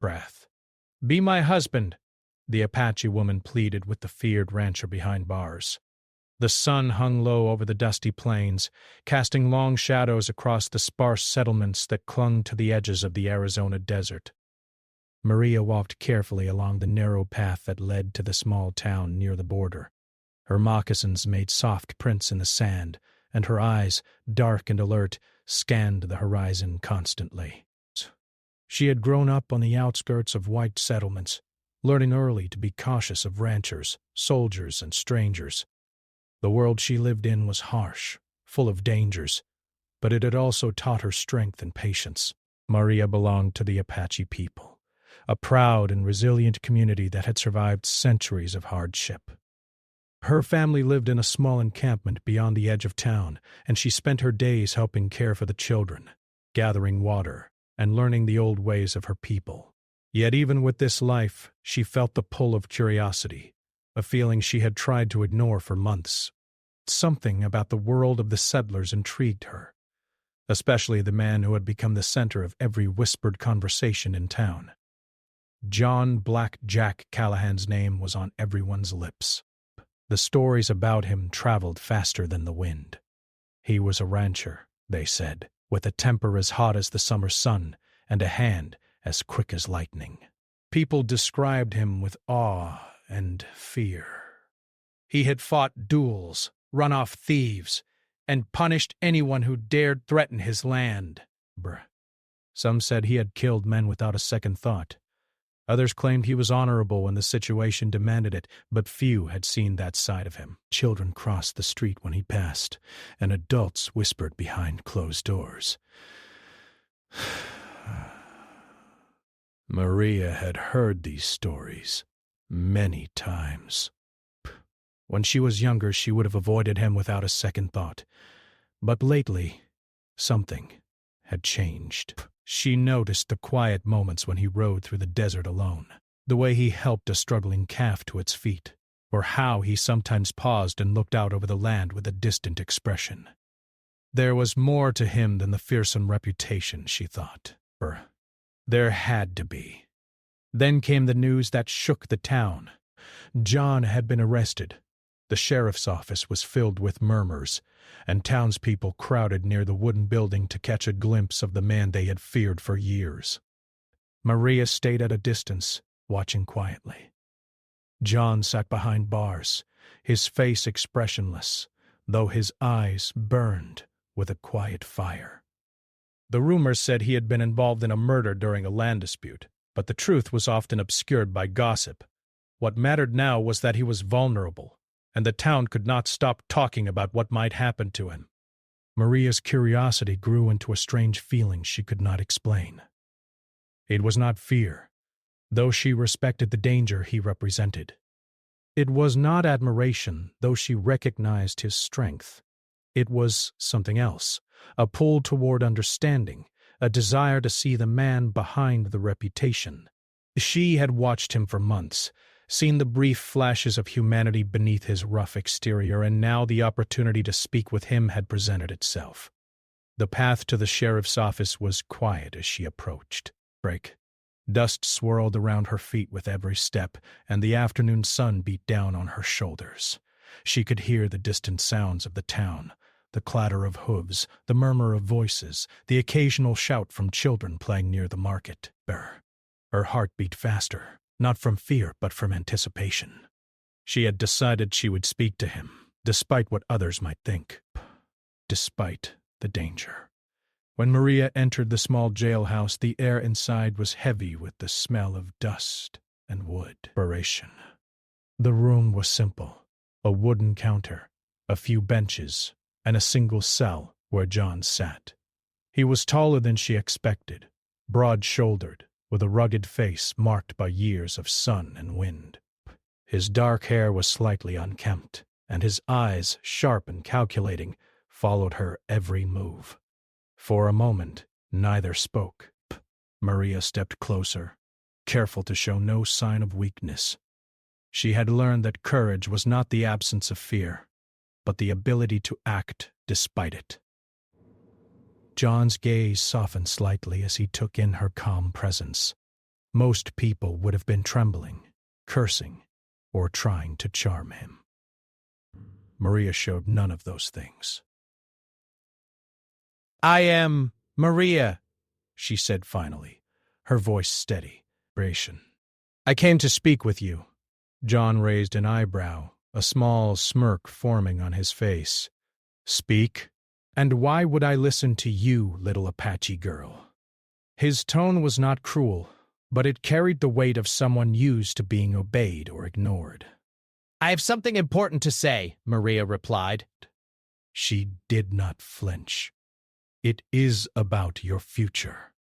breath. "Be my husband," the Apache woman pleaded with the feared rancher behind bars. The sun hung low over the dusty plains, casting long shadows across the sparse settlements that clung to the edges of the Arizona desert. Maria walked carefully along the narrow path that led to the small town near the border. Her moccasins made soft prints in the sand, and her eyes, dark and alert, scanned the horizon constantly. She had grown up on the outskirts of white settlements, learning early to be cautious of ranchers, soldiers, and strangers. The world she lived in was harsh, full of dangers, but it had also taught her strength and patience. Maria belonged to the Apache people, a proud and resilient community that had survived centuries of hardship. Her family lived in a small encampment beyond the edge of town, and she spent her days helping care for the children, gathering water, and learning the old ways of her people. Yet even with this life, she felt the pull of curiosity, a feeling she had tried to ignore for months. Something about the world of the settlers intrigued her, especially the man who had become the center of every whispered conversation in town. John Black Jack Callahan's name was on everyone's lips. The stories about him traveled faster than the wind. He was a rancher, they said, with a temper as hot as the summer sun and a hand as quick as lightning. People described him with awe and fear. He had fought duels, run off thieves, and punished anyone who dared threaten his land. Some said he had killed men without a second thought. Others claimed he was honorable when the situation demanded it, but few had seen that side of him. Children crossed the street when he passed, and adults whispered behind closed doors. Maria had heard these stories many times. When she was younger, she would have avoided him without a second thought. But lately, something had changed. She noticed the quiet moments when he rode through the desert alone, the way he helped a struggling calf to its feet, or how he sometimes paused and looked out over the land with a distant expression. There was more to him than the fearsome reputation, she thought. There had to be. Then came the news that shook the town. John had been arrested. The sheriff's office was filled with murmurs, and townspeople crowded near the wooden building to catch a glimpse of the man they had feared for years. Maria stayed at a distance, watching quietly. John sat behind bars, his face expressionless, though his eyes burned with a quiet fire. The rumors said he had been involved in a murder during a land dispute, but the truth was often obscured by gossip. What mattered now was that he was vulnerable, and the town could not stop talking about what might happen to him. Maria's curiosity grew into a strange feeling she could not explain. It was not fear, though she respected the danger he represented. It was not admiration, though she recognized his strength. It was something else, a pull toward understanding, a desire to see the man behind the reputation. She had watched him for months, seen the brief flashes of humanity beneath his rough exterior, and now the opportunity to speak with him had presented itself. The path to the sheriff's office was quiet as she approached. Dust swirled around her feet with every step, and the afternoon sun beat down on her shoulders. She could hear the distant sounds of the town, the clatter of hooves, the murmur of voices, the occasional shout from children playing near the market. Her heart beat faster, not from fear but from anticipation. She had decided she would speak to him, despite what others might think, despite the danger. When Maria entered the small jailhouse, the air inside was heavy with the smell of dust and wood. The room was simple, a wooden counter, a few benches, and a single cell where John sat. He was taller than she expected, broad-shouldered, with a rugged face marked by years of sun and wind. His dark hair was slightly unkempt, and his eyes, sharp and calculating, followed her every move. For a moment, neither spoke. Maria stepped closer, careful to show no sign of weakness. She had learned that courage was not the absence of fear, but the ability to act despite it. John's gaze softened slightly as he took in her calm presence. most people would have been trembling, cursing, or trying to charm him. Maria showed none of those things. "I am Maria," she said finally, her voice steady. "I came to speak with you." John raised an eyebrow, a small smirk forming on his face. "Speak? And why would I listen to you, little Apache girl?" His tone was not cruel, but it carried the weight of someone used to being obeyed or ignored. "I have something important to say," Maria replied. She did not flinch. "It is about your future."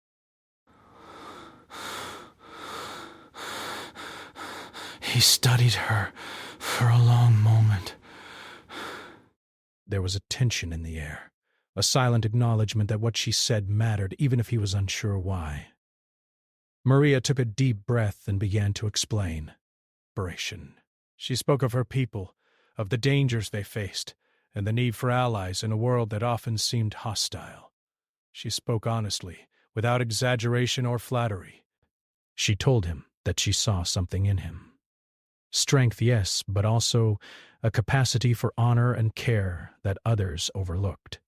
He studied her for a long moment. There was a tension in the air, a silent acknowledgement that what she said mattered, even if he was unsure why. Maria took a deep breath and began to explain. She spoke of her people, of the dangers they faced, and the need for allies in a world that often seemed hostile. She spoke honestly, without exaggeration or flattery. She told him that she saw something in him. Strength, yes, but also a capacity for honor and care that others overlooked.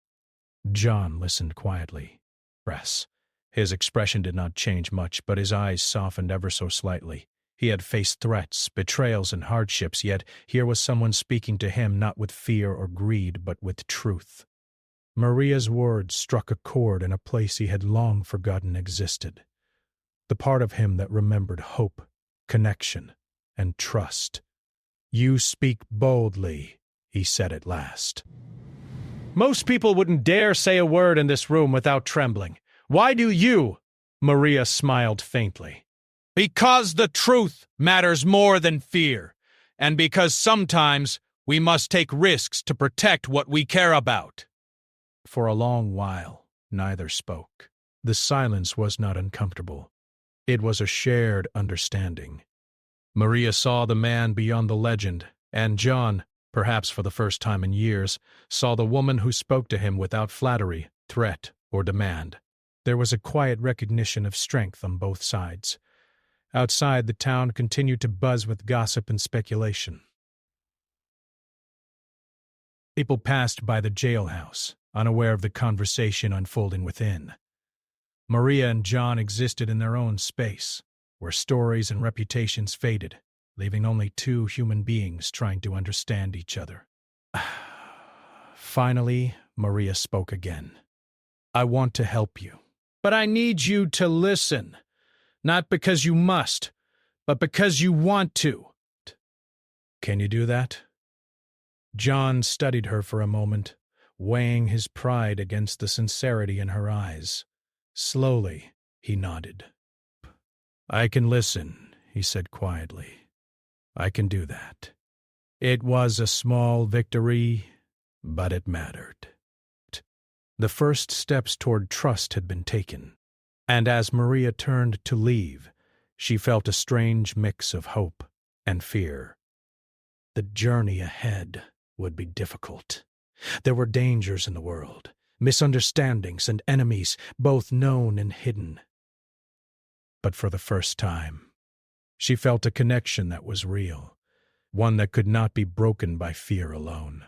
John listened quietly. His expression did not change much, but his eyes softened ever so slightly. He had faced threats, betrayals, and hardships, yet here was someone speaking to him not with fear or greed, but with truth. Maria's words struck a chord in a place he had long forgotten existed. The part of him that remembered hope, connection, and trust. "You speak boldly," he said at last. "Most people wouldn't dare say a word in this room without trembling. Why do you?" Maria smiled faintly. "Because the truth matters more than fear, and because sometimes we must take risks to protect what we care about." For a long while, neither spoke. The silence was not uncomfortable. It was a shared understanding. Maria saw the man beyond the legend, and John, perhaps for the first time in years, saw the woman who spoke to him without flattery, threat, or demand. There was a quiet recognition of strength on both sides. Outside, the town continued to buzz with gossip and speculation. People passed by the jailhouse, unaware of the conversation unfolding within. Maria and John existed in their own space, where stories and reputations faded, leaving only two human beings trying to understand each other. Finally, Maria spoke again. "I want to help you, but I need you to listen, not because you must, but because you want to." "Can you do that?" John studied her for a moment, weighing his pride against the sincerity in her eyes. Slowly, he nodded. "I can listen," he said quietly. "I can do that. It was a small victory, but it mattered." The first steps toward trust had been taken, and as Maria turned to leave, she felt a strange mix of hope and fear. The journey ahead would be difficult. There were dangers in the world, misunderstandings and enemies, both known and hidden. But for the first time, she felt a connection that was real, one that could not be broken by fear alone.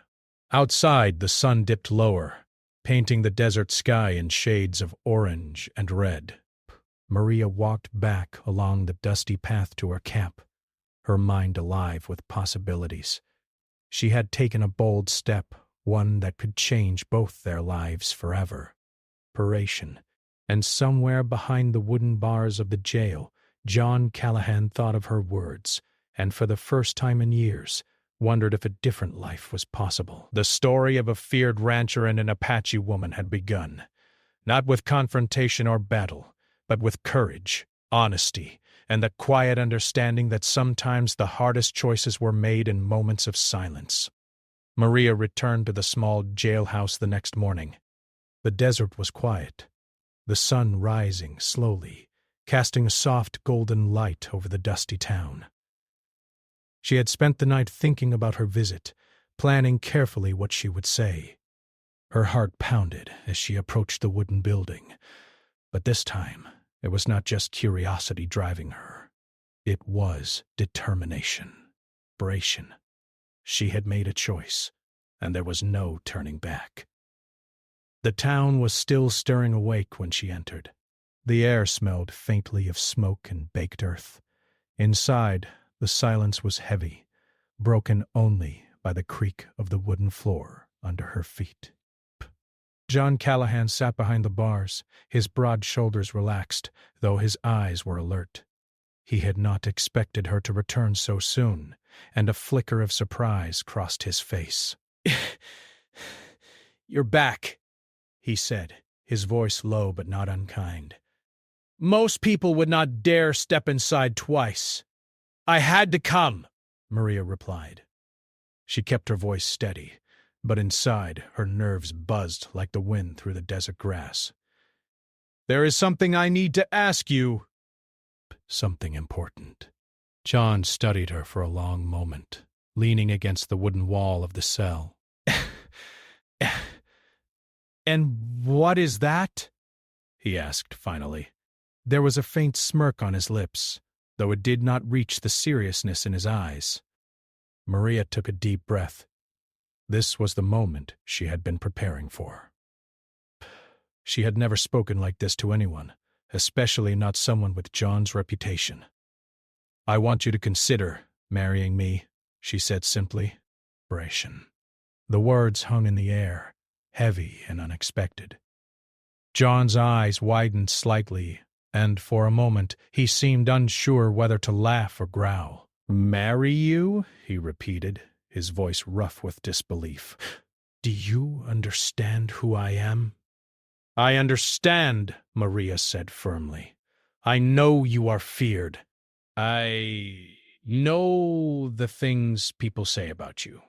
Outside, the sun dipped lower, painting the desert sky in shades of orange and red. Maria walked back along the dusty path to her camp, her mind alive with possibilities. She had taken a bold step, one that could change both their lives forever. And somewhere behind the wooden bars of the jail, John Callahan thought of her words, and for the first time in years, wondered if a different life was possible. The story of a feared rancher and an Apache woman had begun, not with confrontation or battle, but with courage, honesty, and the quiet understanding that sometimes the hardest choices were made in moments of silence. Maria returned to the small jailhouse the next morning. The desert was quiet, the sun rising slowly, casting a soft golden light over the dusty town. She had spent the night thinking about her visit, planning carefully what she would say. Her heart pounded as she approached the wooden building, but this time It was not just curiosity driving her. It was determination. Desperation. She had made a choice, and there was no turning back. The town was still stirring awake when she entered. The air smelled faintly of smoke and baked earth. Inside, the silence was heavy, broken only by the creak of the wooden floor under her feet. John Callahan sat behind the bars, his broad shoulders relaxed, though his eyes were alert. He had not expected her to return so soon, and a flicker of surprise crossed his face. "You're back," he said, his voice low but not unkind. "Most people would not dare step inside twice." "I had to come," Maria replied. She kept her voice steady, but inside her nerves buzzed like the wind through the desert grass. "There is something I need to ask you." Something important. John studied her for a long moment, leaning against the wooden wall of the cell. "And what is that?" he asked finally. There was a faint smirk on his lips, though it did not reach the seriousness in his eyes. Maria took a deep breath. This was the moment she had been preparing for. She had never spoken like this to anyone, especially not someone with John's reputation. "I want you to consider marrying me," she said simply. Desperation. The words hung in the air, heavy and unexpected. John's eyes widened slightly, and for a moment he seemed unsure whether to laugh or growl. "Marry you?" he repeated, his voice rough with disbelief. "Do you understand who I am?" "I understand," Maria said firmly. "I know you are feared. I know the things people say about you.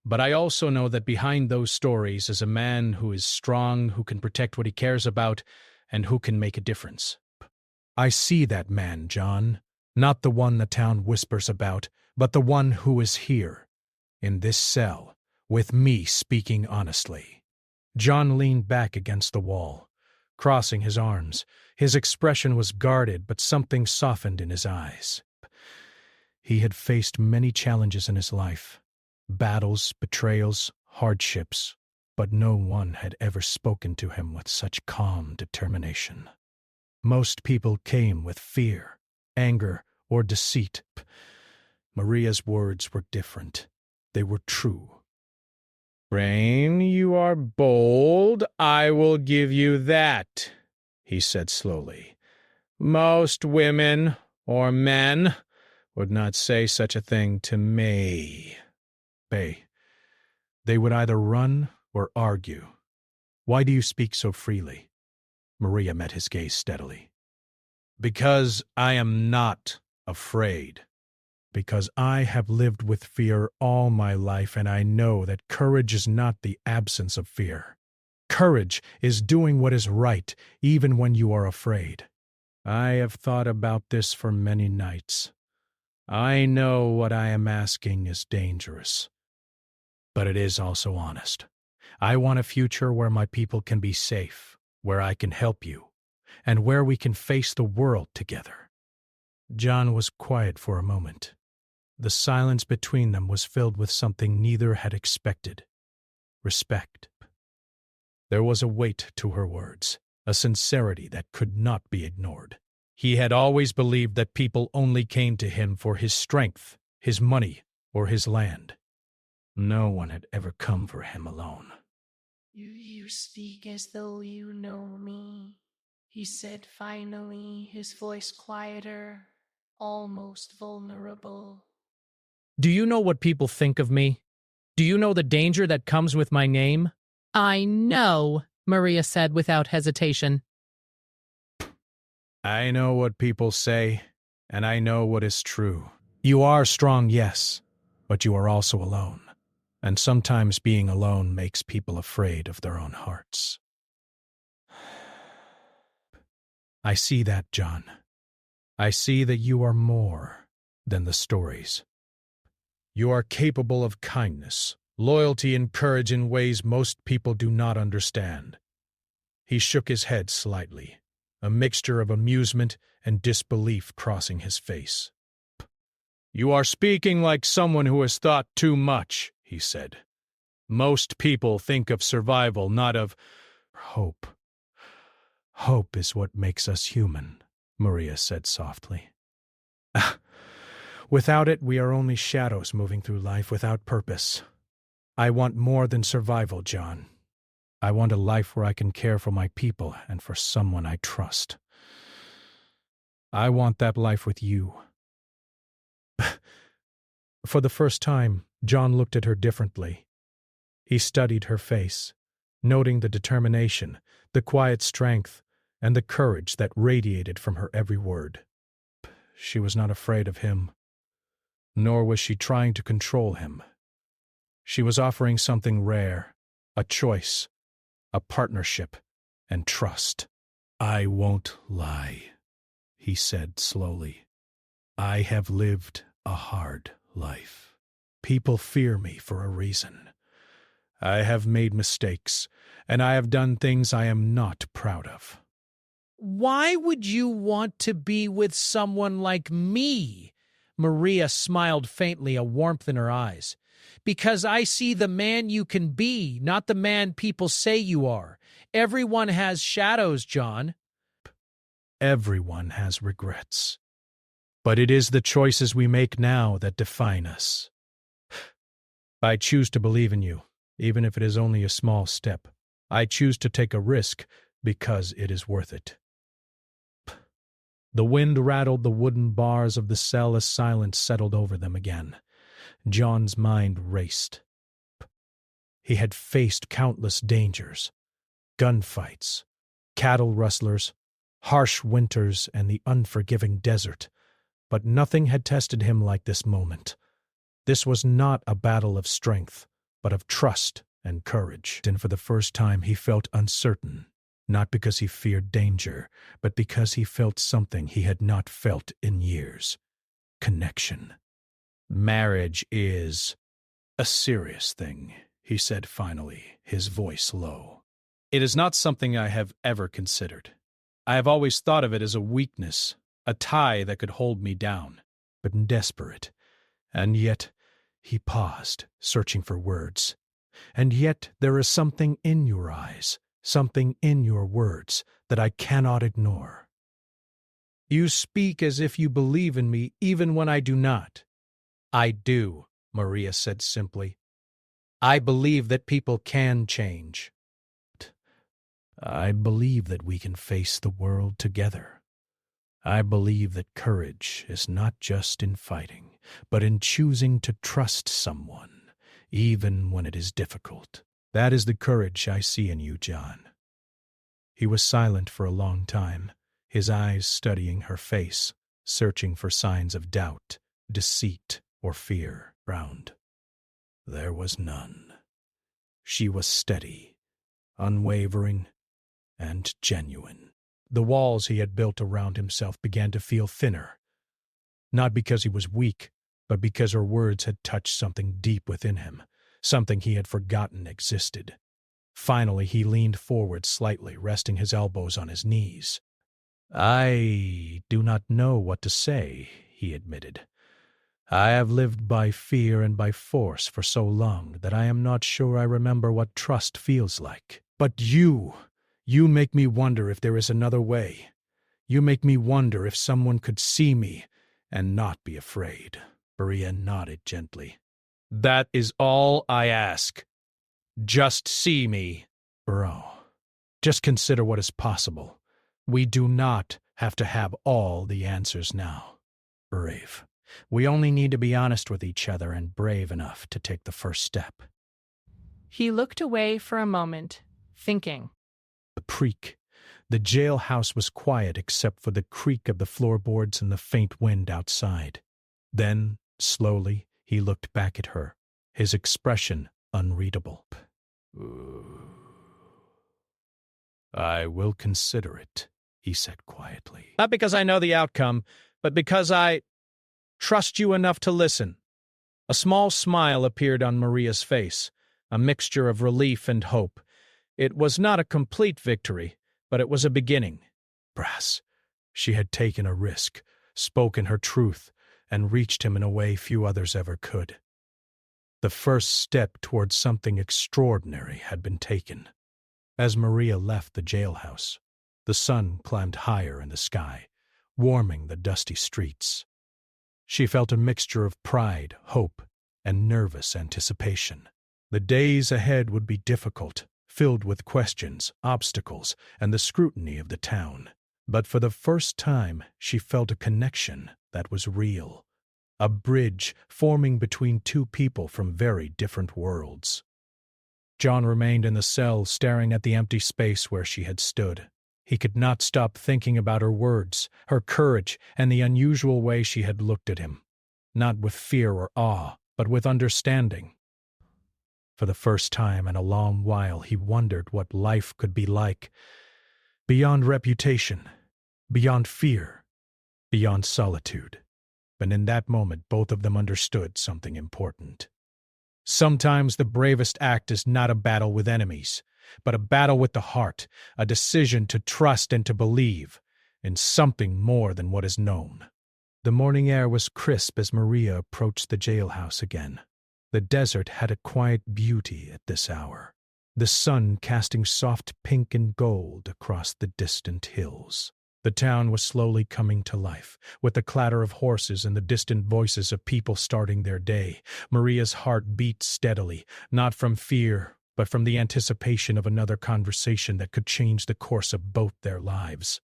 But I also know that behind those stories is a man who is strong, who can protect what he cares about, and who can make a difference. I see that man, John, not the one the town whispers about, but the one who is here, in this cell, with me speaking honestly." John leaned back against the wall, crossing his arms. His expression was guarded, but something softened in his eyes. He had faced many challenges in his life. Battles, betrayals, hardships, but no one had ever spoken to him with such calm determination. Most people came with fear, anger, or deceit. Maria's words were different. They were true. "Rain, you are bold. I will give you that," he said slowly. "Most women, or men, would not say such a thing to me." They would either run or argue. "Why do you speak so freely?" Maria met his gaze steadily. "Because I am not afraid. Because I have lived with fear all my life, and I know that courage is not the absence of fear. Courage is doing what is right, even when you are afraid. I have thought about this for many nights. I know what I am asking is dangerous. But it is also honest. I want a future where my people can be safe, where I can help you, and where we can face the world together." John was quiet for a moment. The silence between them was filled with something neither had expected: respect. There was a weight to her words, a sincerity that could not be ignored. He had always believed that people only came to him for his strength, his money, or his land. No one had ever come for him alone. You speak as though you know me," he said finally, his voice quieter, almost vulnerable. "Do you know what people think of me? Do you know the danger that comes with my name?" "I know," Maria said without hesitation. "I know what people say, and I know what is true. You are strong, yes, but you are also alone. And sometimes being alone makes people afraid of their own hearts." "I see that, John. I see that you are more than the stories. You are capable of kindness, loyalty, and courage in ways most people do not understand." He shook his head slightly, a mixture of amusement and disbelief crossing his face. "You are speaking like someone who has thought too much," he said. "Most people think of survival, not of hope." "Hope is what makes us human," Maria said softly. "Without it, we are only shadows moving through life without purpose. I want more than survival, John. I want a life where I can care for my people and for someone I trust. I want that life with you." For the first time, John looked at her differently. He studied her face, noting the determination, the quiet strength, and the courage that radiated from her every word. She was not afraid of him, nor was she trying to control him. She was offering something rare, a choice, a partnership, and trust. "I won't lie," he said slowly. "I have lived a hard life. People fear me for a reason. I have made mistakes, and I have done things I am not proud of." Why would you want to be with someone like me? Maria smiled faintly, a warmth in her eyes. "Because I see the man you can be, not the man people say you are. Everyone has shadows, John." Everyone has regrets. But it is the choices we make now that define us. I choose to believe in you, even if it is only a small step. I choose to take a risk because it is worth it. The wind rattled the wooden bars of the cell as silence settled over them again. John's mind raced. He had faced countless dangers, gunfights, cattle rustlers, harsh winters, and the unforgiving desert, but nothing had tested him like this moment. This was not a battle of strength, but of trust and courage, and for the first time he felt uncertain, not because he feared danger, but because he felt something he had not felt in years: connection. "Marriage is a serious thing," he said finally, his voice low. "It is not something I have ever considered. I have always thought of it as a weakness, a tie that could hold me down, but desperate. And yet," he paused, searching for words, "and yet there is something in your eyes, something in your words that I cannot ignore." "You speak as if you believe in me even when I do not." "I do," Maria said simply. "I believe that people can change." "I believe that we can face the world together. I believe that courage is not just in fighting, but in choosing to trust someone, even when it is difficult. That is the courage I see in you, John." He was silent for a long time, his eyes studying her face, searching for signs of doubt, deceit, or fear. Round. There was none. She was steady, unwavering, and genuine. The walls he had built around himself began to feel thinner, not because he was weak, but because her words had touched something deep within him, something he had forgotten existed. Finally, he leaned forward slightly, resting his elbows on his knees. "I do not know what to say," he admitted. "I have lived by fear and by force for so long that I am not sure I remember what trust feels like. But you make me wonder if there is another way. You make me wonder if someone could see me and not be afraid." Maria nodded gently. "That is all I ask. Just see me." "Bro, just consider what is possible. We do not have to have all the answers now. Brave. We only need to be honest with each other and brave enough to take the first step." He looked away for a moment, thinking. The creak. The jailhouse was quiet except for the creak of the floorboards and the faint wind outside. Then, slowly, he looked back at her, his expression unreadable. "I will consider it," he said quietly. "Not because I know the outcome, but because I trust you enough to listen." A small smile appeared on Maria's face, a mixture of relief and hope. It was not a complete victory, but it was a beginning. Brass. She had taken a risk, spoken her truth, and reached him in a way few others ever could. The first step towards something extraordinary had been taken. As Maria left the jailhouse, the sun climbed higher in the sky, warming the dusty streets. She felt a mixture of pride, hope, and nervous anticipation. The days ahead would be difficult, filled with questions, obstacles, and the scrutiny of the town. But for the first time, she felt a connection that was real, a bridge forming between two people from very different worlds. John remained in the cell, staring at the empty space where she had stood. He could not stop thinking about her words, her courage, and the unusual way she had looked at him, not with fear or awe, but with understanding. For the first time in a long while, he wondered what life could be like, beyond reputation, beyond fear, beyond solitude. And in that moment, both of them understood something important. Sometimes the bravest act is not a battle with enemies, but a battle with the heart, a decision to trust and to believe in something more than what is known. The morning air was crisp as Maria approached the jailhouse again. The desert had a quiet beauty at this hour, the sun casting soft pink and gold across the distant hills. The town was slowly coming to life, with the clatter of horses and the distant voices of people starting their day. Maria's heart beat steadily, not from fear, but from the anticipation of another conversation that could change the course of both their lives.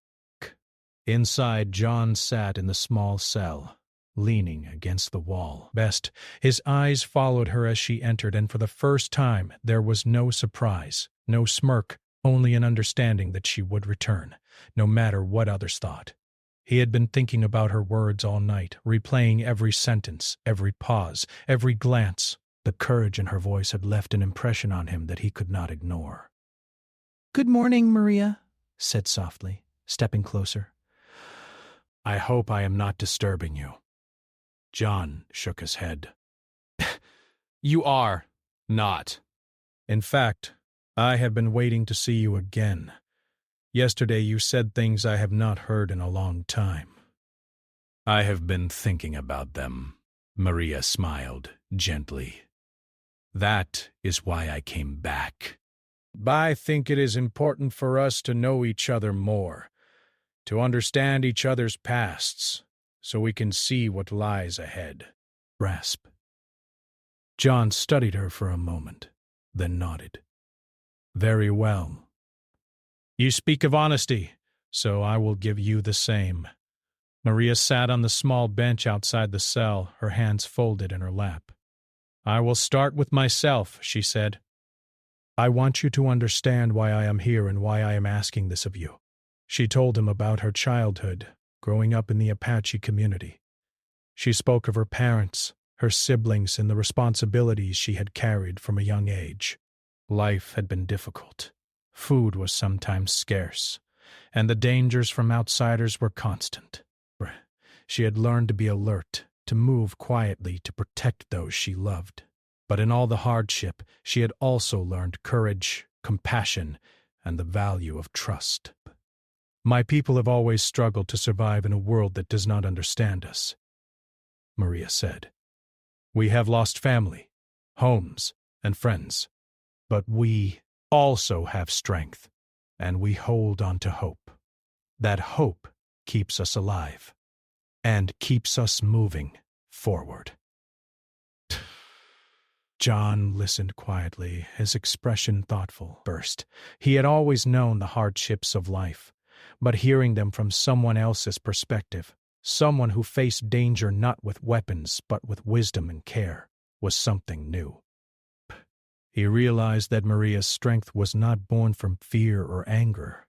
Inside, John sat in the small cell, leaning against the wall. His eyes followed her as she entered, and for the first time there was no surprise, no smirk, only an understanding that she would return, no matter what others thought. He had been thinking about her words all night, replaying every sentence, every pause, every glance. The courage in her voice had left an impression on him that he could not ignore. "Good morning, Maria," said softly, stepping closer. "I hope I am not disturbing you." John shook his head. You are not. In fact, I have been waiting to see you again. Yesterday you said things I have not heard in a long time. I have been thinking about them, Maria smiled gently. That is why I came back. I think it is important for us to know each other more, to understand each other's pasts, so we can see what lies ahead. Rasp. John studied her for a moment, then nodded. Very well. You speak of honesty, so I will give you the same. Maria sat on the small bench outside the cell, her hands folded in her lap. I will start with myself, she said. I want you to understand why I am here and why I am asking this of you. She told him about her childhood, growing up in the Apache community. She spoke of her parents, her siblings, and the responsibilities she had carried from a young age. Life had been difficult. Food was sometimes scarce, and the dangers from outsiders were constant. She had learned to be alert, to move quietly to protect those she loved. But in all the hardship, she had also learned courage, compassion, and the value of trust. My people have always struggled to survive in a world that does not understand us, Maria said. We have lost family, homes, and friends, but we also have strength, and we hold on to hope. That hope keeps us alive and keeps us moving forward. John listened quietly, his expression thoughtful. First, he had always known the hardships of life, but hearing them from someone else's perspective, someone who faced danger not with weapons but with wisdom and care, was something new. He realized that Maria's strength was not born from fear or anger,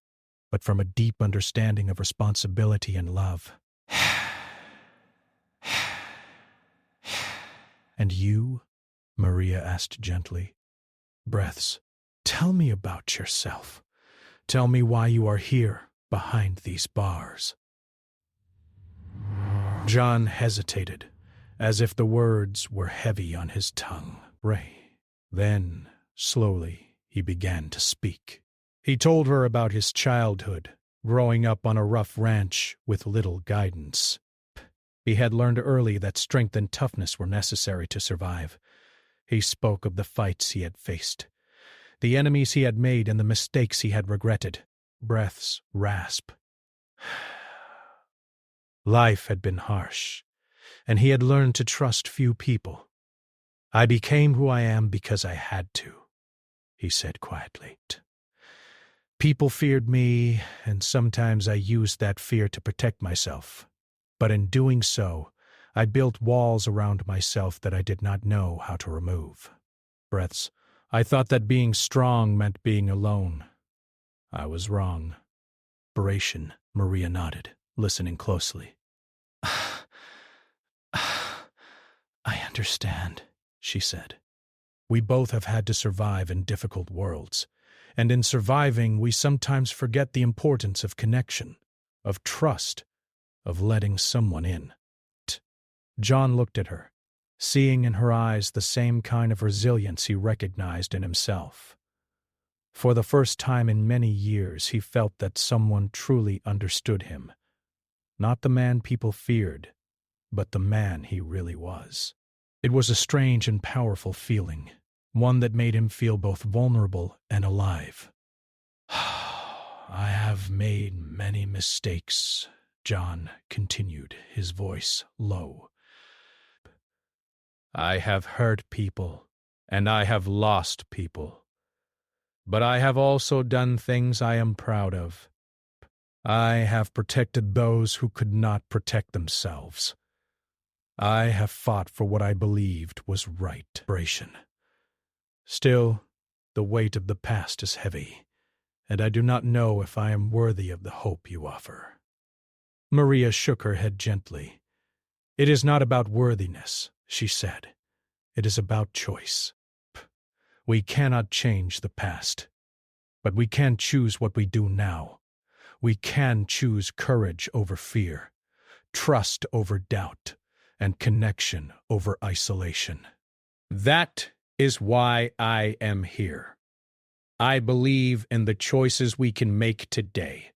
but from a deep understanding of responsibility and love. And you? Maria asked gently. Breaths. Tell me about yourself. Tell me why you are here, behind these bars. John hesitated, as if the words were heavy on his tongue. Then, slowly, he began to speak. He told her about his childhood, growing up on a rough ranch with little guidance. He had learned early that strength and toughness were necessary to survive. He spoke of the fights he had faced, the enemies he had made and the mistakes he had regretted. Breaths rasp. Life had been harsh, and he had learned to trust few people. "I became who I am because I had to," he said quietly. "People feared me, and sometimes I used that fear to protect myself. But in doing so, I built walls around myself that I did not know how to remove." Breaths. "I thought that being strong meant being alone. I was wrong." Narration. Maria nodded, listening closely. "I understand," she said. "We both have had to survive in difficult worlds, and in surviving we sometimes forget the importance of connection, of trust, of letting someone in." John looked at her, seeing in her eyes the same kind of resilience he recognized in himself. For the first time in many years he felt that someone truly understood him. Not the man people feared, but the man he really was. It was a strange and powerful feeling, one that made him feel both vulnerable and alive. "I have made many mistakes," John continued, his voice low. "I have hurt people, and I have lost people. But I have also done things I am proud of. I have protected those who could not protect themselves. I have fought for what I believed was right." "Still, the weight of the past is heavy, and I do not know if I am worthy of the hope you offer." Maria shook her head gently. "It is not about worthiness," she said. "It is about choice. We cannot change the past, but we can choose what we do now. We can choose courage over fear, trust over doubt, and connection over isolation. That is why I am here. I believe in the choices we can make today."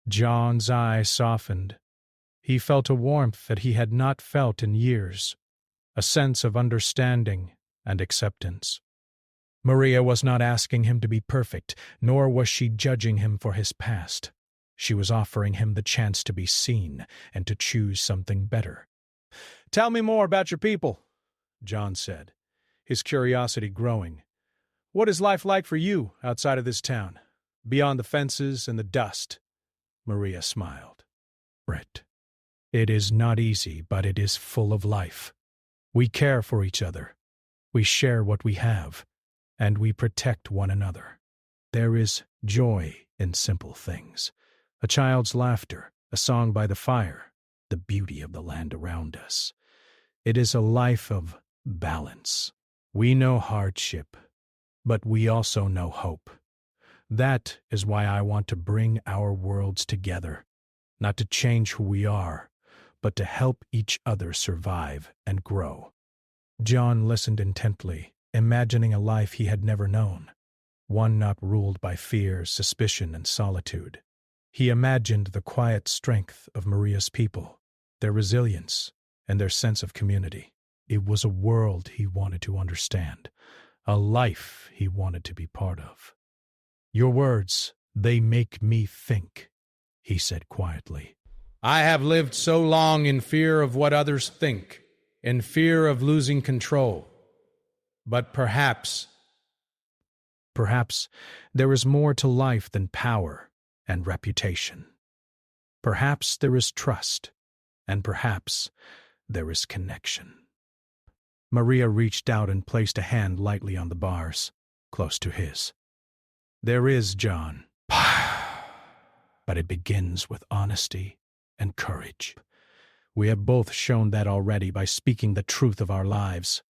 John's eyes softened. He felt a warmth that he had not felt in years, a sense of understanding and acceptance. Maria was not asking him to be perfect, nor was she judging him for his past. She was offering him the chance to be seen and to choose something better. "Tell me more about your people," John said, his curiosity growing. "What is life like for you outside of this town, beyond the fences and the dust?" Maria smiled. "Brett, it is not easy, but it is full of life. We care for each other. We share what we have, and we protect one another. There is joy in simple things. A child's laughter, a song by the fire, the beauty of the land around us. It is a life of balance. We know hardship, but we also know hope. That is why I want to bring our worlds together, not to change who we are, but to help each other survive and grow." John listened intently, imagining a life he had never known, one not ruled by fear, suspicion, and solitude. He imagined the quiet strength of Maria's people, their resilience, and their sense of community. It was a world he wanted to understand, a life he wanted to be part of. "Your words, they make me think," he said quietly. "I have lived so long in fear of what others think, in fear of losing control. But perhaps there is more to life than power and reputation. Perhaps there is trust, and perhaps there is connection." Maria reached out and placed a hand lightly on the bars, close to his. "There is, John. But it begins with honesty and courage. We have both shown that already by speaking the truth of our lives.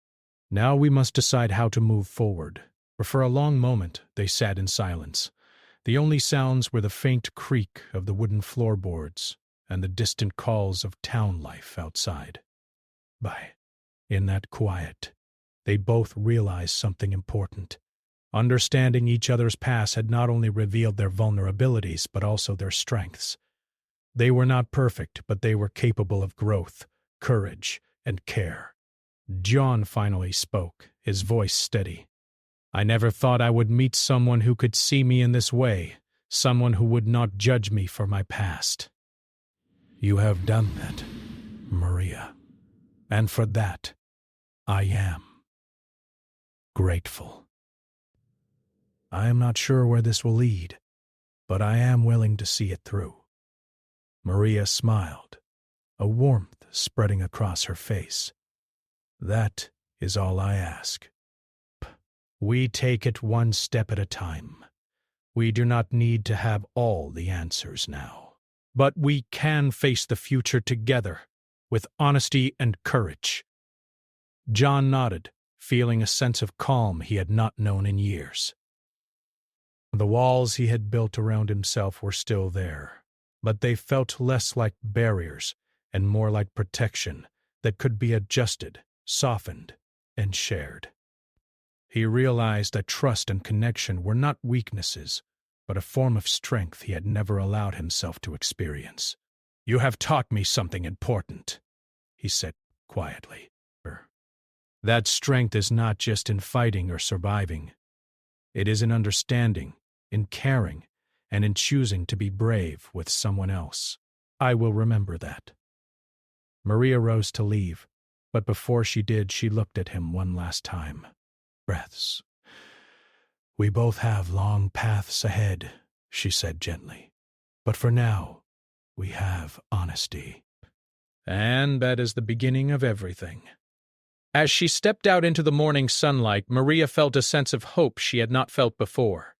Now we must decide how to move forward." For a long moment they sat in silence. The only sounds were the faint creak of the wooden floorboards and the distant calls of town life outside. In that quiet, they both realized something important. Understanding each other's past had not only revealed their vulnerabilities, but also their strengths. They were not perfect, but they were capable of growth, courage, and care. John finally spoke, his voice steady. "I never thought I would meet someone who could see me in this way, someone who would not judge me for my past." "You have done that, Maria, and for that, I am grateful. I am not sure where this will lead, but I am willing to see it through." Maria smiled, a warmth spreading across her face. "That is all I ask. We take it one step at a time. We do not need to have all the answers now. But we can face the future together, with honesty and courage." John nodded, feeling a sense of calm he had not known in years. The walls he had built around himself were still there, but they felt less like barriers and more like protection that could be adjusted, softened, and shared. He realized that trust and connection were not weaknesses, but a form of strength he had never allowed himself to experience. "You have taught me something important," he said quietly. "That strength is not just in fighting or surviving. It is in understanding, in caring, and in choosing to be brave with someone else. I will remember that." Maria rose to leave, but before she did, she looked at him one last time. "Breaths. We both have long paths ahead," she said gently. "But for now, we have honesty. And that is the beginning of everything." As she stepped out into the morning sunlight, Maria felt a sense of hope she had not felt before.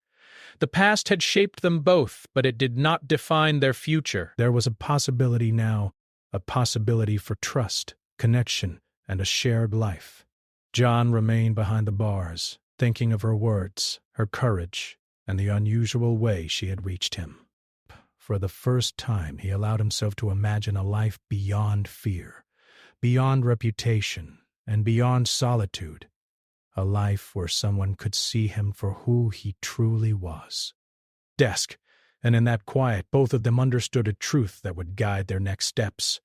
The past had shaped them both, but it did not define their future. There was a possibility now, a possibility for trust, connection, and a shared life. John remained behind the bars, thinking of her words, her courage, and the unusual way she had reached him. For the first time, he allowed himself to imagine a life beyond fear, beyond reputation, and beyond solitude, a life where someone could see him for who he truly was. Desk, and in that quiet, both of them understood a truth that would guide their next steps.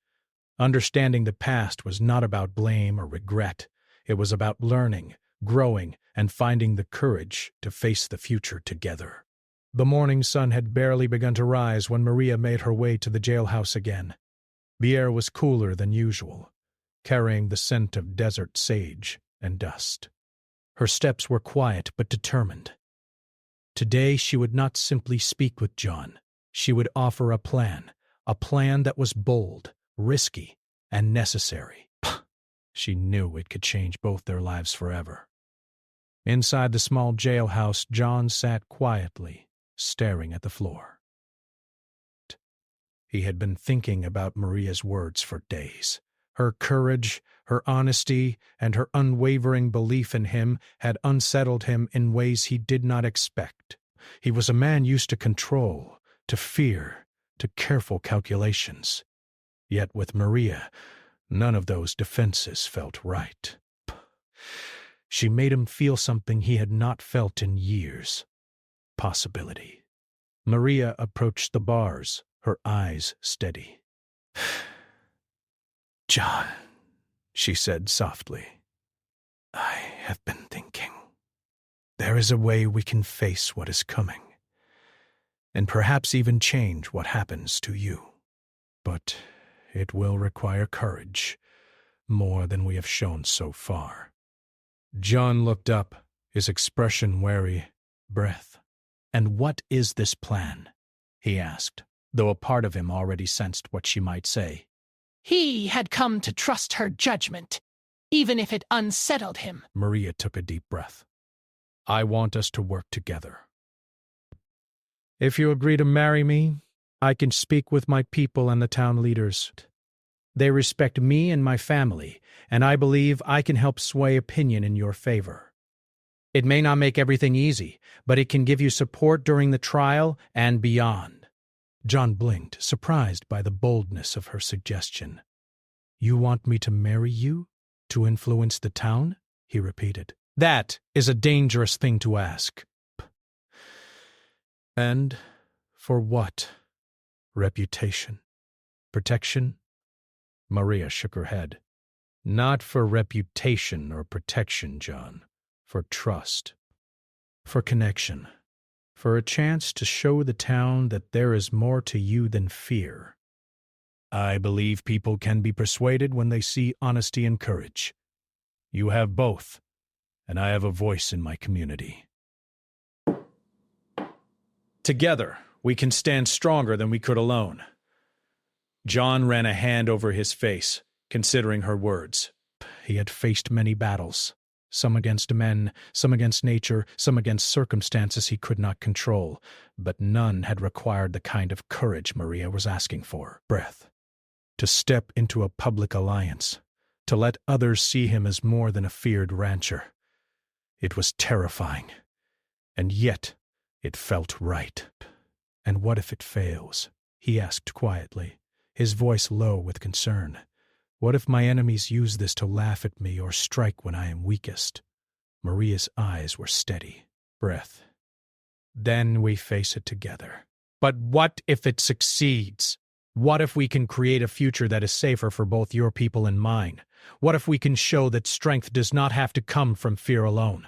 Understanding the past was not about blame or regret. It was about learning, growing, and finding the courage to face the future together. The morning sun had barely begun to rise when Maria made her way to the jailhouse again. The air was cooler than usual, carrying the scent of desert sage and dust. Her steps were quiet but determined. Today she would not simply speak with John. She would offer a plan that was bold, risky, and necessary. She knew it could change both their lives forever. Inside the small jailhouse, John sat quietly, staring at the floor. He had been thinking about Maria's words for days. Her courage, her honesty, and her unwavering belief in him had unsettled him in ways he did not expect. He was a man used to control, to fear, to careful calculations. Yet with Maria, none of those defenses felt right. She made him feel something he had not felt in years. Possibility. Maria approached the bars, her eyes steady. "John," she said softly, "I have been thinking. There is a way we can face what is coming, and perhaps even change what happens to you. But it will require courage, more than we have shown so far." John looked up, his expression wary. "Breath. And what is this plan?" he asked, though a part of him already sensed what she might say. He had come to trust her judgment, even if it unsettled him. Maria took a deep breath. "I want us to work together. If you agree to marry me, I can speak with my people and the town leaders. They respect me and my family, and I believe I can help sway opinion in your favor. It may not make everything easy, but it can give you support during the trial and beyond." John blinked, surprised by the boldness of her suggestion. "You want me to marry you? To influence the town?" he repeated. That is a dangerous thing to ask. And for what? Reputation? Protection? Maria shook her head. Not for reputation or protection, John. For trust. For connection. For a chance to show the town that there is more to you than fear. I believe people can be persuaded when they see honesty and courage. You have both, and I have a voice in my community. Together, we can stand stronger than we could alone. John ran a hand over his face, considering her words. He had faced many battles, some against men, some against nature, some against circumstances he could not control, but none had required the kind of courage Maria was asking for. Breath. To step into a public alliance, to let others see him as more than a feared rancher. It was terrifying, and yet it felt right. And what if it fails? He asked quietly, his voice low with concern. What if my enemies use this to laugh at me or strike when I am weakest? Maria's eyes were steady. Breath. Then we face it together. But what if it succeeds? What if we can create a future that is safer for both your people and mine? What if we can show that strength does not have to come from fear alone?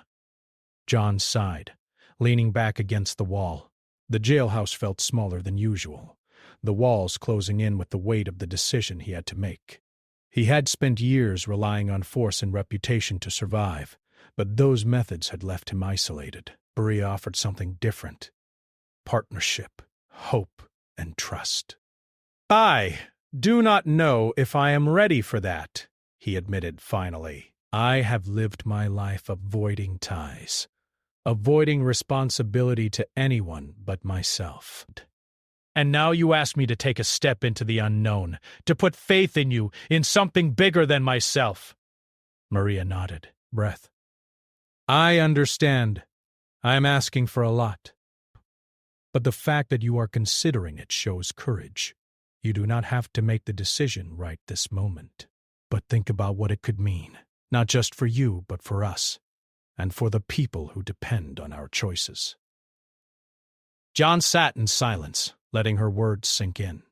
John sighed, leaning back against the wall. The jailhouse felt smaller than usual, the walls closing in with the weight of the decision he had to make. He had spent years relying on force and reputation to survive, but those methods had left him isolated. Maria offered something different. Partnership, hope, and trust. I do not know if I am ready for that, he admitted finally. I have lived my life avoiding ties, avoiding responsibility to anyone but myself. And now you ask me to take a step into the unknown, to put faith in you, in something bigger than myself. Maria nodded. Breath. I understand. I am asking for a lot. But the fact that you are considering it shows courage. You do not have to make the decision right this moment. But think about what it could mean, not just for you, but for us, and for the people who depend on our choices. John sat in silence, letting her words sink in.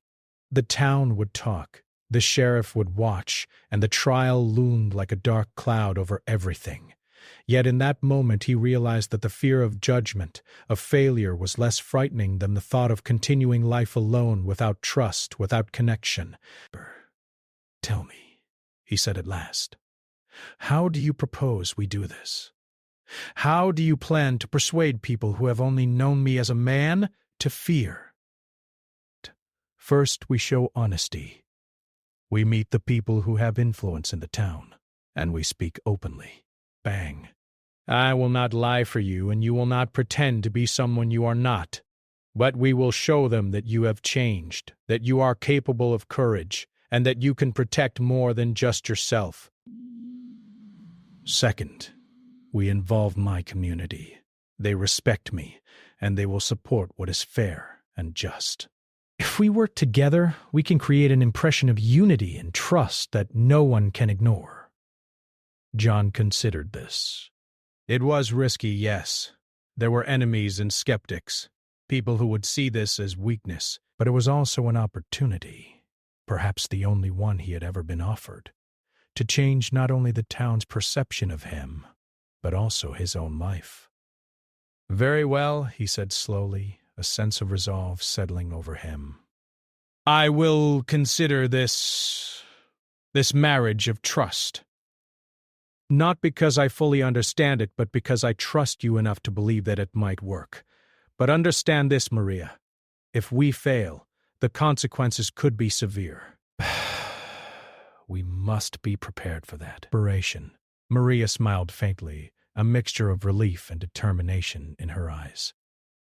The town would talk, the sheriff would watch, and the trial loomed like a dark cloud over everything. Yet in that moment he realized that the fear of judgment, of failure, was less frightening than the thought of continuing life alone, without trust, without connection. Tell me, he said at last, how do you propose we do this? How do you plan to persuade people who have only known me as a man to fear? First, we show honesty. We meet the people who have influence in the town, and we speak openly. Bang. I will not lie for you, and you will not pretend to be someone you are not. But we will show them that you have changed, that you are capable of courage, and that you can protect more than just yourself. Second, we involve my community. They respect me, and they will support what is fair and just. If we work together, we can create an impression of unity and trust that no one can ignore. John considered this. It was risky, yes. There were enemies and skeptics, people who would see this as weakness, but it was also an opportunity, perhaps the only one he had ever been offered, to change not only the town's perception of him, but also his own life. Very well, he said slowly, a sense of resolve settling over him. I will consider this marriage of trust. Not because I fully understand it, but because I trust you enough to believe that it might work. But understand this, Maria. If we fail, the consequences could be severe. We must be prepared for that. Maria smiled faintly, a mixture of relief and determination in her eyes.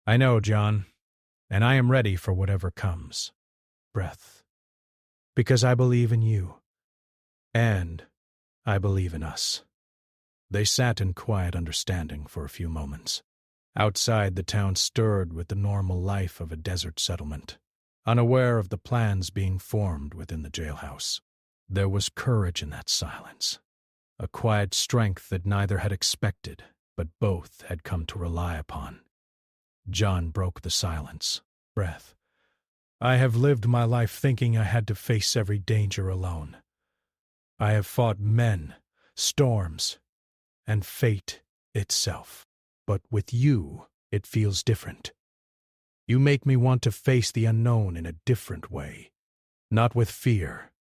I know, John, and I am ready for whatever comes. Breath. Because I believe in you, and I believe in us. They sat in quiet understanding for a few moments. Outside, the town stirred with the normal life of a desert settlement, unaware of the plans being formed within the jailhouse. There was courage in that silence, a quiet strength that neither had expected, but both had come to rely upon. John broke the silence. Breath. I have lived my life thinking I had to face every danger alone. I have fought men, storms, and fate itself. But with you, it feels different. You make me want to face the unknown in a different way. Not with fear,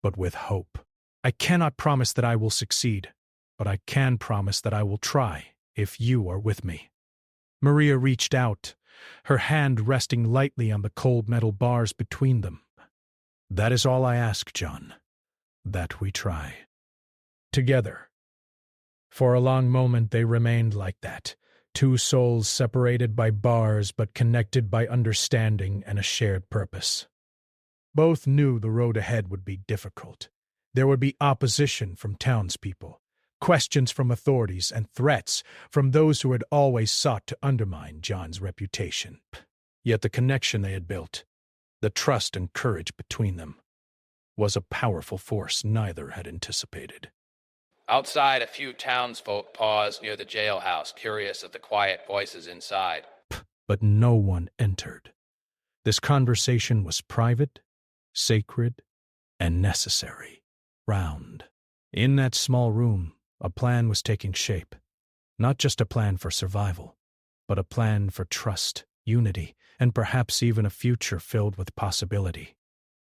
but with hope. I cannot promise that I will succeed, but I can promise that I will try if you are with me. Maria reached out, her hand resting lightly on the cold metal bars between them. That is all I ask, John, that we try. Together. For a long moment they remained like that, two souls separated by bars but connected by understanding and a shared purpose. Both knew the road ahead would be difficult. There would be opposition from townspeople, questions from authorities, and threats from those who had always sought to undermine John's reputation. Yet the connection they had built, the trust and courage between them, was a powerful force neither had anticipated. Outside, a few townsfolk paused near the jailhouse, curious of the quiet voices inside. But no one entered. This conversation was private, sacred, and necessary. Round. In that small room, a plan was taking shape. Not just a plan for survival, but a plan for trust, unity, and perhaps even a future filled with possibility.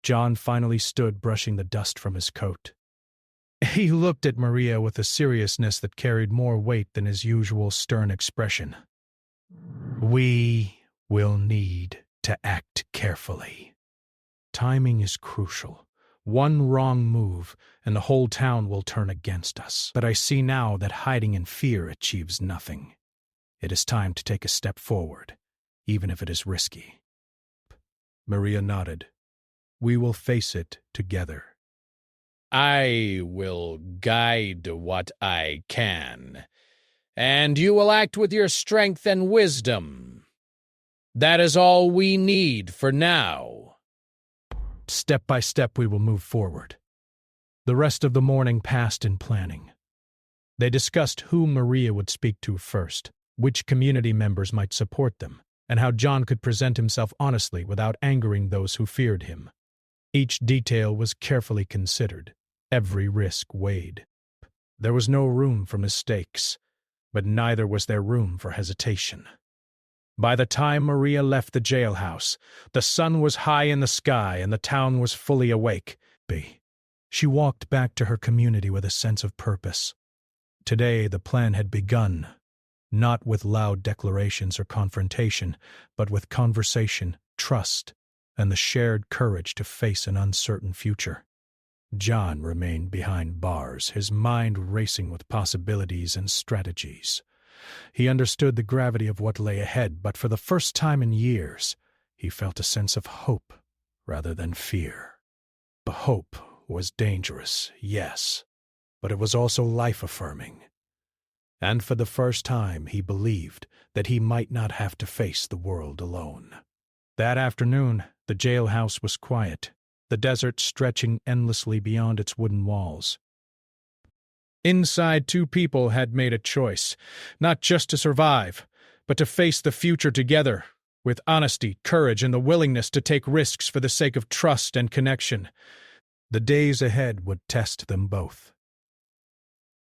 John finally stood, brushing the dust from his coat. He looked at Maria with a seriousness that carried more weight than his usual stern expression. We will need to act carefully. Timing is crucial. One wrong move, and the whole town will turn against us. But I see now that hiding in fear achieves nothing. It is time to take a step forward, even if it is risky. Maria nodded. We will face it together. I will guide what I can, and you will act with your strength and wisdom. That is all we need for now. Step by step we will move forward. The rest of the morning passed in planning. They discussed who Maria would speak to first, which community members might support them, and how John could present himself honestly without angering those who feared him. Each detail was carefully considered, every risk weighed. There was no room for mistakes, but neither was there room for hesitation. By the time Maria left the jailhouse, the sun was high in the sky and the town was fully awake. She walked back to her community with a sense of purpose. Today the plan had begun, not with loud declarations or confrontation, but with conversation, trust, and the shared courage to face an uncertain future. John remained behind bars, his mind racing with possibilities and strategies. He understood the gravity of what lay ahead, but for the first time in years, he felt a sense of hope rather than fear. The hope was dangerous, yes, but it was also life-affirming. And for the first time, he believed that he might not have to face the world alone. That afternoon, the jailhouse was quiet, the desert stretching endlessly beyond its wooden walls. Inside, two people had made a choice, not just to survive, but to face the future together, with honesty, courage, and the willingness to take risks for the sake of trust and connection. The days ahead would test them both.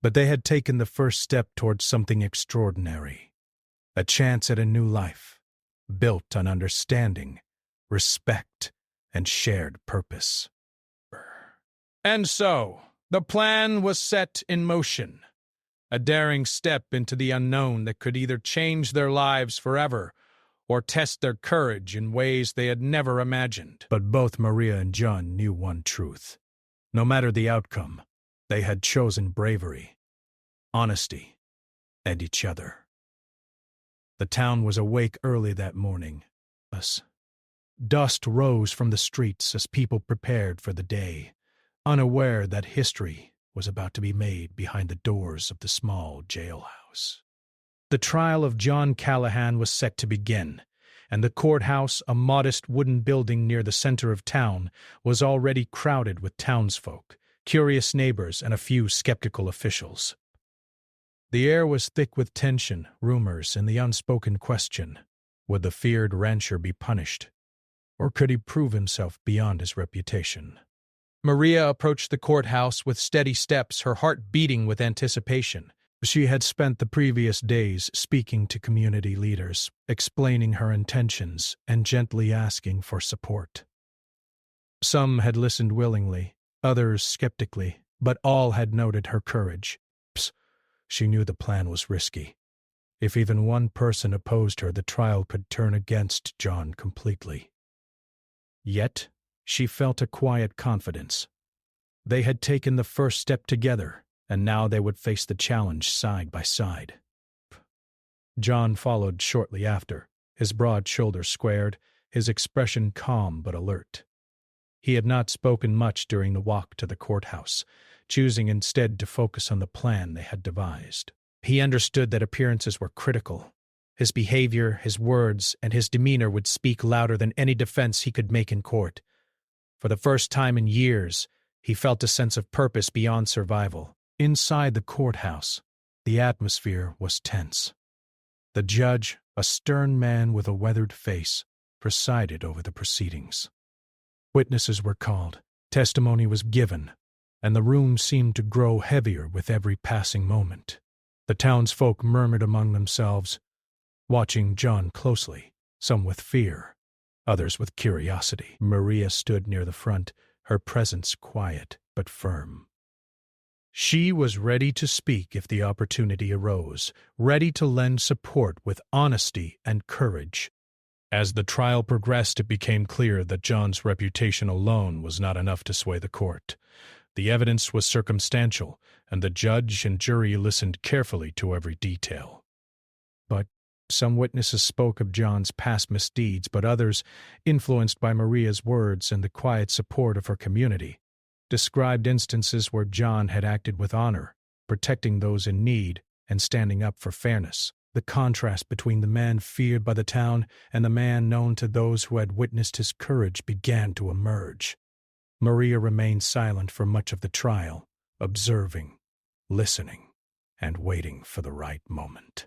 But they had taken the first step towards something extraordinary, a chance at a new life, built on understanding, respect, and shared purpose. And so, the plan was set in motion, a daring step into the unknown that could either change their lives forever or test their courage in ways they had never imagined. But both Maria and John knew one truth. No matter the outcome, they had chosen bravery, honesty, and each other. The town was awake early that morning. Dust rose from the streets as people prepared for the day, unaware that history was about to be made behind the doors of the small jailhouse. The trial of John Callahan was set to begin, and the courthouse, a modest wooden building near the center of town, was already crowded with townsfolk, curious neighbors, and a few skeptical officials. The air was thick with tension, rumors, and the unspoken question: would the feared rancher be punished, or could he prove himself beyond his reputation? Maria approached the courthouse with steady steps, her heart beating with anticipation. She had spent the previous days speaking to community leaders, explaining her intentions and gently asking for support. Some had listened willingly, others skeptically, but all had noted her courage. She knew the plan was risky. If even one person opposed her, the trial could turn against John completely. Yet, she felt a quiet confidence. They had taken the first step together, and now they would face the challenge side by side. John followed shortly after, his broad shoulders squared, his expression calm but alert. He had not spoken much during the walk to the courthouse, choosing instead to focus on the plan they had devised. He understood that appearances were critical. His behavior, his words, and his demeanor would speak louder than any defense he could make in court. For the first time in years, he felt a sense of purpose beyond survival. Inside the courthouse, the atmosphere was tense. The judge, a stern man with a weathered face, presided over the proceedings. Witnesses were called, testimony was given, and the room seemed to grow heavier with every passing moment. The townsfolk murmured among themselves, watching John closely, some with fear, others with curiosity. Maria stood near the front, her presence quiet but firm. She was ready to speak if the opportunity arose, ready to lend support with honesty and courage. As the trial progressed, it became clear that John's reputation alone was not enough to sway the court. The evidence was circumstantial, and the judge and jury listened carefully to every detail. But some witnesses spoke of John's past misdeeds, but others, influenced by Maria's words and the quiet support of her community, described instances where John had acted with honor, protecting those in need and standing up for fairness. The contrast between the man feared by the town and the man known to those who had witnessed his courage began to emerge. Maria remained silent for much of the trial, observing, listening, and waiting for the right moment.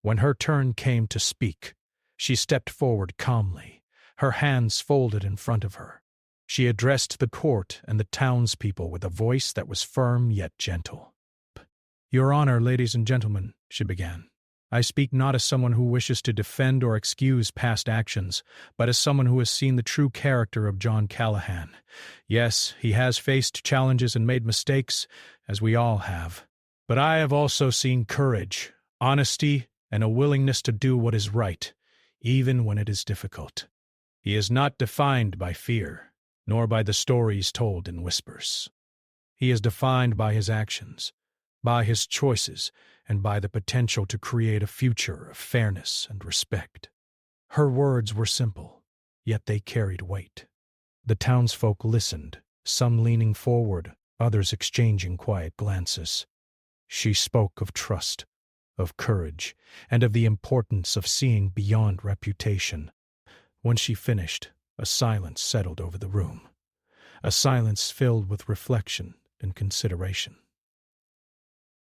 When her turn came to speak, she stepped forward calmly, her hands folded in front of her. She addressed the court and the townspeople with a voice that was firm yet gentle. "Your Honor, ladies and gentlemen," she began, "I speak not as someone who wishes to defend or excuse past actions, but as someone who has seen the true character of John Callahan. Yes, he has faced challenges and made mistakes, as we all have. But I have also seen courage, honesty, and a willingness to do what is right, even when it is difficult. He is not defined by fear, nor by the stories told in whispers. He is defined by his actions, by his choices, and by the potential to create a future of fairness and respect." Her words were simple, yet they carried weight. The townsfolk listened, some leaning forward, others exchanging quiet glances. She spoke of trust, of courage, and of the importance of seeing beyond reputation. When she finished, a silence settled over the room, a silence filled with reflection and consideration.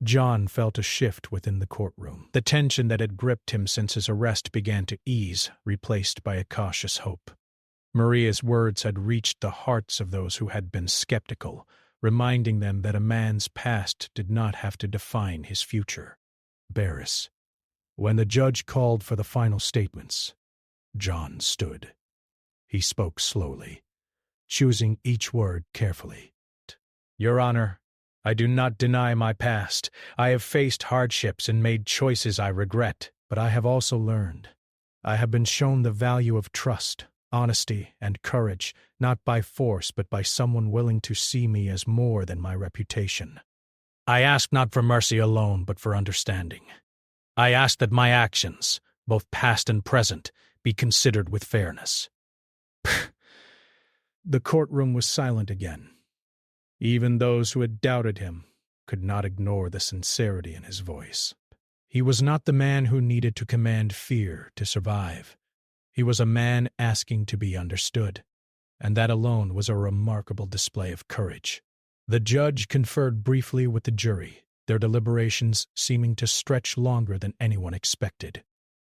John felt a shift within the courtroom. The tension that had gripped him since his arrest began to ease, replaced by a cautious hope. Maria's words had reached the hearts of those who had been skeptical, reminding them that a man's past did not have to define his future. Barris. When the judge called for the final statements, John stood. He spoke slowly, choosing each word carefully. "Your Honor, I do not deny my past. I have faced hardships and made choices I regret, but I have also learned. I have been shown the value of trust, honesty, and courage, not by force but by someone willing to see me as more than my reputation. I ask not for mercy alone, but for understanding. I ask that my actions, both past and present, be considered with fairness." The courtroom was silent again. Even those who had doubted him could not ignore the sincerity in his voice. He was not the man who needed to command fear to survive. He was a man asking to be understood, and that alone was a remarkable display of courage. The judge conferred briefly with the jury, their deliberations seeming to stretch longer than anyone expected.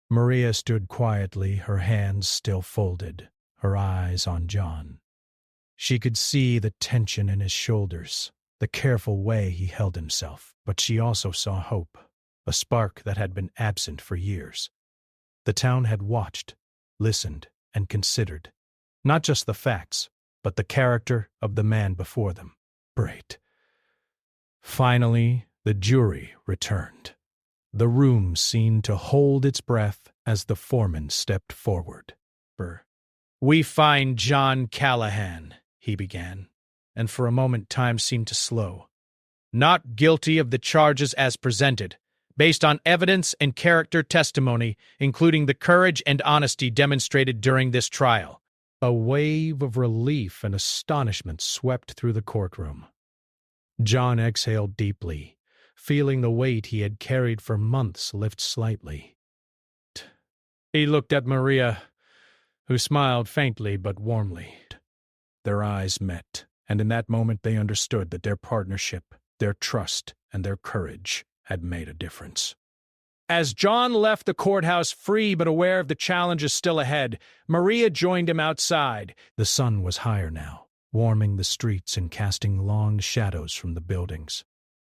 Maria stood quietly, her hands still folded, her eyes on John. She could see the tension in his shoulders, the careful way he held himself, but she also saw hope, a spark that had been absent for years. The town had watched, listened, and considered, not just the facts, but the character of the man before them. Great. Finally, the jury returned. The room seemed to hold its breath as the foreman stepped forward. "We find John Callahan," he began, and for a moment time seemed to slow. "Not guilty of the charges as presented, based on evidence and character testimony, including the courage and honesty demonstrated during this trial." A wave of relief and astonishment swept through the courtroom. John exhaled deeply, feeling the weight he had carried for months lift slightly. He looked at Maria, who smiled faintly but warmly. Their eyes met, and in that moment they understood that their partnership, their trust, and their courage had made a difference. As John left the courthouse free but aware of the challenges still ahead, Maria joined him outside. The sun was higher now, warming the streets and casting long shadows from the buildings.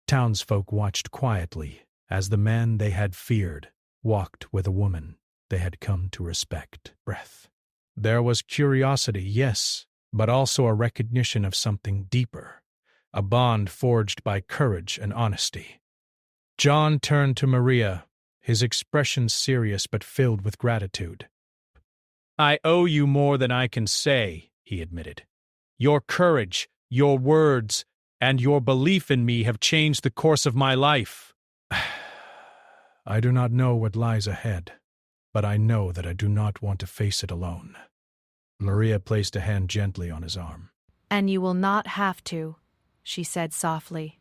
Townsfolk watched quietly as the man they had feared walked with a woman they had come to respect. There was curiosity, yes, but also a recognition of something deeper, a bond forged by courage and honesty. John turned to Maria, his expression serious but filled with gratitude. "I owe you more than I can say," he admitted. "Your courage, your words, and your belief in me have changed the course of my life." "I do not know what lies ahead, but I know that I do not want to face it alone." Maria placed a hand gently on his arm. "And you will not have to," she said softly.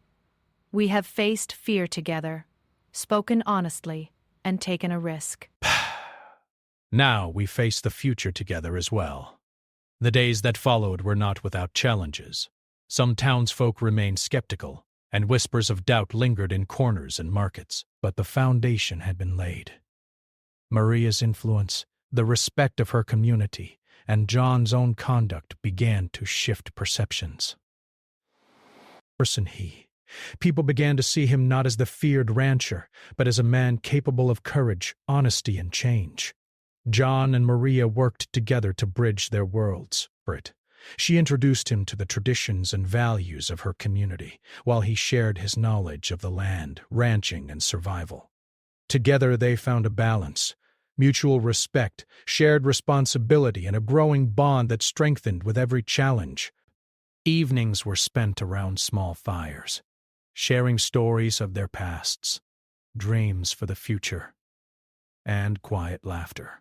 "We have faced fear together, spoken honestly, and taken a risk. Now we face the future together as well." The days that followed were not without challenges. Some townsfolk remained skeptical, and whispers of doubt lingered in corners and markets, but the foundation had been laid. Maria's influence, the respect of her community, and John's own conduct began to shift perceptions. People began to see him not as the feared rancher, but as a man capable of courage, honesty, and change. John and Maria worked together to bridge their worlds. She introduced him to the traditions and values of her community, while he shared his knowledge of the land, ranching, and survival. Together they found a balance, mutual respect, shared responsibility, and a growing bond that strengthened with every challenge. Evenings were spent around small fires, sharing stories of their pasts, dreams for the future, and quiet laughter.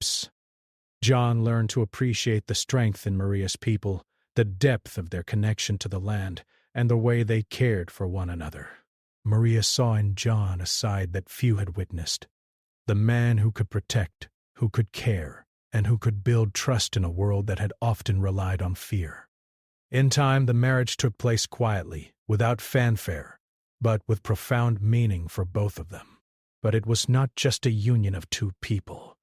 John learned to appreciate the strength in Maria's people, the depth of their connection to the land, and the way they cared for one another. Maria saw in John a side that few had witnessed, the man who could protect, who could care, and who could build trust in a world that had often relied on fear. In time, the marriage took place quietly, without fanfare, but with profound meaning for both of them. But it was not just a union of two people,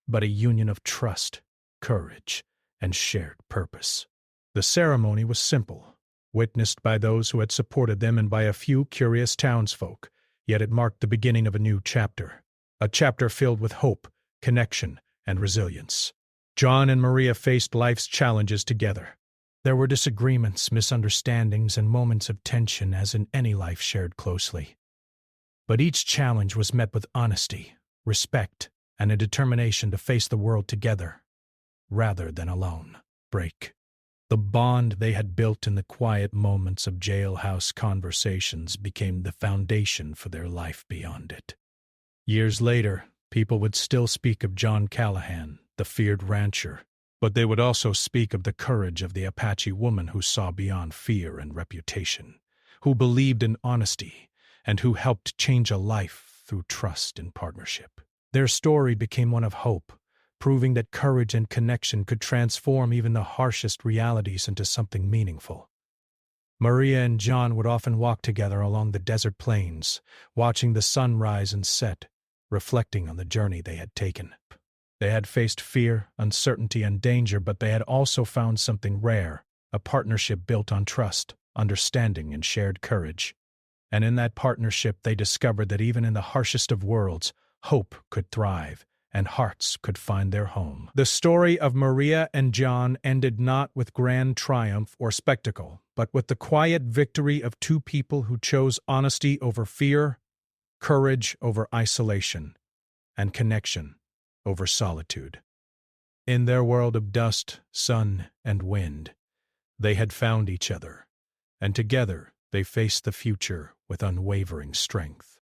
but a union of trust, courage, and shared purpose. The ceremony was simple, witnessed by those who had supported them and by a few curious townsfolk, yet it marked the beginning of a new chapter, a chapter filled with hope, connection, and resilience. John and Maria faced life's challenges together. There were disagreements, misunderstandings, and moments of tension as in any life shared closely. But each challenge was met with honesty, respect, and a determination to face the world together, rather than alone. The bond they had built in the quiet moments of jailhouse conversations became the foundation for their life beyond it. Years later, people would still speak of John Callahan, the feared rancher, but they would also speak of the courage of the Apache woman who saw beyond fear and reputation, who believed in honesty, and who helped change a life through trust and partnership. Their story became one of hope, proving that courage and connection could transform even the harshest realities into something meaningful. Maria and John would often walk together along the desert plains, watching the sun rise and set, reflecting on the journey they had taken. They had faced fear, uncertainty, and danger, but they had also found something rare, a partnership built on trust, understanding, and shared courage. And in that partnership they discovered that even in the harshest of worlds, hope could thrive, and hearts could find their home. The story of Maria and John ended not with grand triumph or spectacle, but with the quiet victory of two people who chose honesty over fear, courage over isolation, and connection over solitude. In their world of dust, sun, and wind, they had found each other, and together they faced the future with unwavering strength.